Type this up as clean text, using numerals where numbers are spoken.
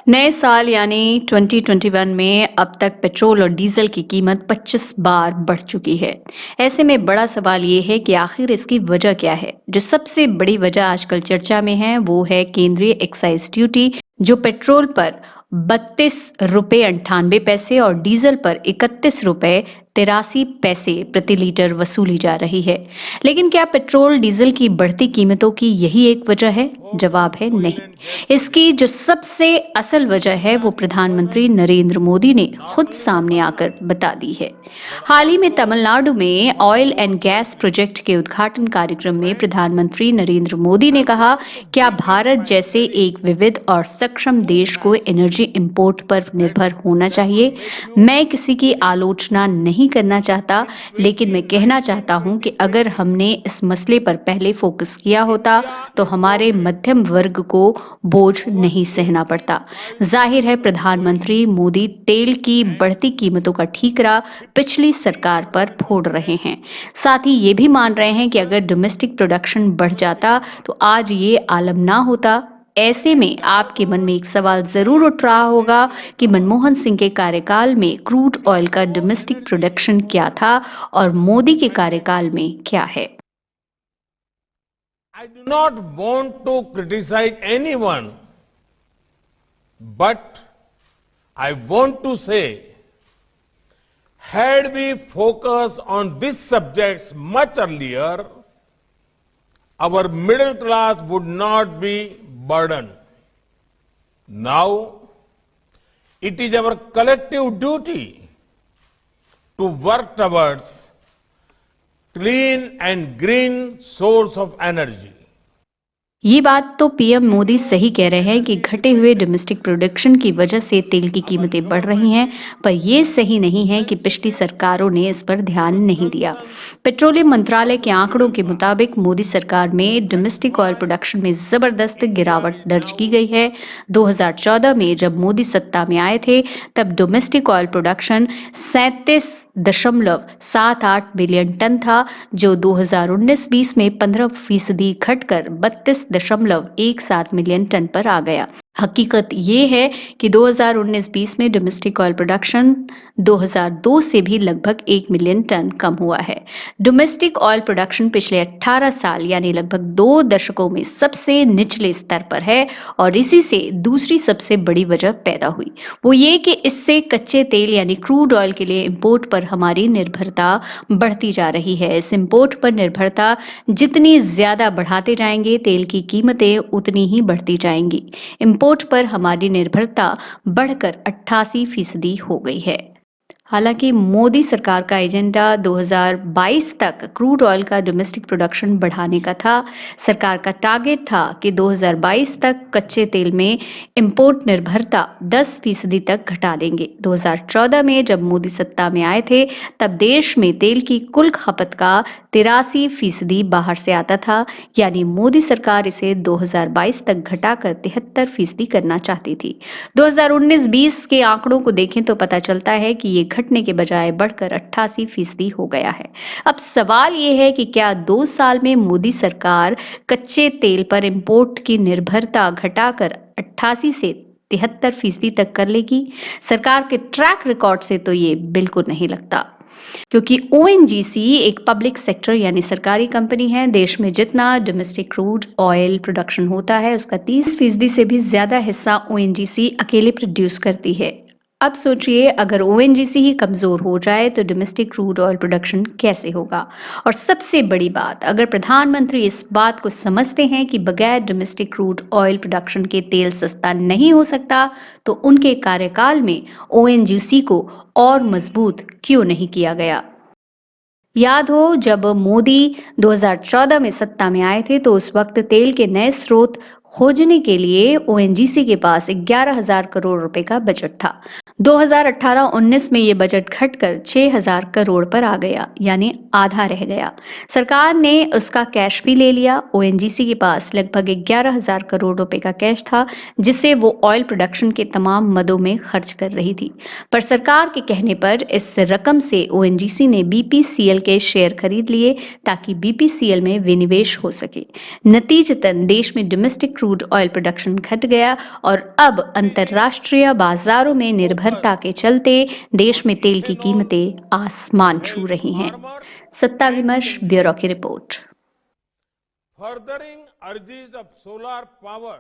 नए साल यानी 2021 में अब तक पेट्रोल और डीजल की कीमत 25 बार बढ़ चुकी है। ऐसे में बड़ा सवाल ये है कि आखिर इसकी वजह क्या है। जो सबसे बड़ी वजह आजकल चर्चा में है वो है केंद्रीय एक्साइज ड्यूटी, जो पेट्रोल पर 32 रुपये 98 पैसे और डीजल पर 31 रुपये 83 पैसे प्रति लीटर वसूली जा रही है। लेकिन क्या पेट्रोल डीजल की बढ़ती कीमतों की यही एक वजह है? जवाब है नहीं। इसकी जो सबसे असल वजह है वो प्रधानमंत्री नरेंद्र मोदी ने खुद सामने आकर बता दी है। हाल ही में तमिलनाडु में ऑयल एंड गैस प्रोजेक्ट के उद्घाटन कार्यक्रम में प्रधानमंत्री नरेंद्र मोदी ने कहा, क्या भारत जैसे एक विविध और सक्षम देश को एनर्जी इंपोर्ट पर निर्भर होना चाहिए? मैं किसी की आलोचना नहीं करना चाहता, लेकिन मैं कहना चाहता हूं कि अगर हमने इस मसले पर पहले फोकस किया होता तो हमारे मध्यम वर्ग को बोझ नहीं सहना पड़ता। जाहिर है प्रधानमंत्री मोदी तेल की बढ़ती कीमतों का ठीकरा पिछली सरकार पर फोड़ रहे हैं। साथ ही ये भी मान रहे हैं कि अगर डोमेस्टिक प्रोडक्शन बढ़ जाता तो आज ये आलम ना होता। ऐसे में आपके मन में एक सवाल जरूर उठ रहा होगा कि मनमोहन सिंह के कार्यकाल में क्रूड ऑयल का डोमेस्टिक प्रोडक्शन क्या था और मोदी के कार्यकाल में क्या है। I do not want to criticize anyone, but I want to say, had we focused on these subjects much earlier, our middle class would not be burdened. Now, it is our collective duty to work towards clean and green source of energy. ये बात तो PM Modi सही कह रहे हैं कि घटे हुए डोमेस्टिक प्रोडक्शन की वजह से तेल की कीमतें बढ़ रही हैं, पर यह सही नहीं है कि पिछली सरकारों ने इस पर ध्यान नहीं दिया। पेट्रोलियम मंत्रालय के आंकड़ों के मुताबिक मोदी सरकार में डोमेस्टिक ऑयल प्रोडक्शन में जबरदस्त गिरावट दर्ज की गई है। 2014 में जब मोदी सत्ता में आए थे तब domestic oil production 37.78 million tonne था, जो 2019-20 में 15% घटकर 32.17 मिलियन टन पर आ गया। हकीकत ये है कि 2019-20 में डोमेस्टिक ऑयल प्रोडक्शन 2002 से भी लगभग 1 मिलियन टन कम हुआ है। डोमेस्टिक ऑयल प्रोडक्शन पिछले 18 साल यानी लगभग 2 दशकों में सबसे निचले स्तर पर है और इसी से दूसरी सबसे बड़ी वजह पैदा हुई। वो ये कि इससे कच्चे तेल यानी क्रूड ऑयल के लिए इंपोर्ट पर हमारी निर्भरता बढ़ती जा रही है। इस इंपोर्ट पर निर्भरता जितनी ज्यादा बढ़ाते जाएंगे, तेल की कीमतें उतनी ही बढ़ती जाएंगी। इंपोर्ट पर हमारी निर्भरता बढ़कर 88% हो गई है। हालांकि मोदी सरकार का एजेंडा 2022 तक क्रूड ऑयल का डोमेस्टिक प्रोडक्शन बढ़ाने का था। सरकार का टारगेट था कि 2022 तक कच्चे तेल में इंपोर्ट निर्भरता 10% तक घटा देंगे। 2014 में जब मोदी सत्ता में आए थे तब देश में तेल की कुल खपत का 83% बाहर से आता था, यानी मोदी सरकार इसे 2022 तक घटाकर 73% करना चाहती थी। 2019-20 के आंकड़ों को देखें तो पता चलता है कि ये घटने के बजाय बढ़कर 88% हो गया है। अब सवाल ये है कि क्या 2 साल में मोदी सरकार कच्चे तेल पर इंपोर्ट की निर्भरता घटाकर 88 से 73% तक कर लेगी? सरकार के ट्रैक रिकॉर्ड से तो ये बिल्कुल नहीं लगता, क्योंकि ओएनजीसी एक पब्लिक सेक्टर यानी सरकारी कंपनी है। देश में जितना डोमेस्टिक क्रूड ऑयल प्रोडक्शन होता है उसका 30% से भी ज्यादा हिस्सा ओएनजीसी अकेले प्रोड्यूस करती है। अब सोचिए, अगर ओएनजीसी ही कमजोर हो जाए तो डोमेस्टिक क्रूड ऑयल प्रोडक्शन कैसे होगा? और सबसे बड़ी बात, अगर प्रधानमंत्री इस बात को समझते हैं कि बगैर डोमेस्टिक क्रूड ऑयल प्रोडक्शन के तेल सस्ता नहीं हो सकता, तो उनके कार्यकाल में ओएनजीसी को और मजबूत क्यों नहीं किया गया? याद हो, जब मोदी 2014 में सत्ता में आए थे तो उस वक्त तेल के नए स्रोत खोजने के लिए ओएनजीसी के पास 11,000 करोड़ रुपए का बजट था। 2018-19 में ये बजट घटकर 6,000 करोड़ पर आ गया, यानी आधा रह गया। सरकार ने उसका कैश भी ले लिया। ओएनजीसी के पास लगभग 11,000 करोड़ रुपए का कैश था, जिसे वो ऑयल प्रोडक्शन के तमाम मदों में खर्च कर रही थी। पर सरकार के कहने पर इस रकम से ओएनजीसी ने बीपीसीएल के शेयर खरीद लिए ताकि बीपीसीएल में विनिवेश हो सके। नतीजतन देश में डोमेस्टिक क्रूड ऑयल प्रोडक्शन घट गया और अब अंतर्राष्ट्रीय बाजारों में निर्भरता के चलते देश में तेल की कीमतें आसमान छू रही हैं। सत्ता विमर्श ब्यूरो की report. Furthering urges of solar power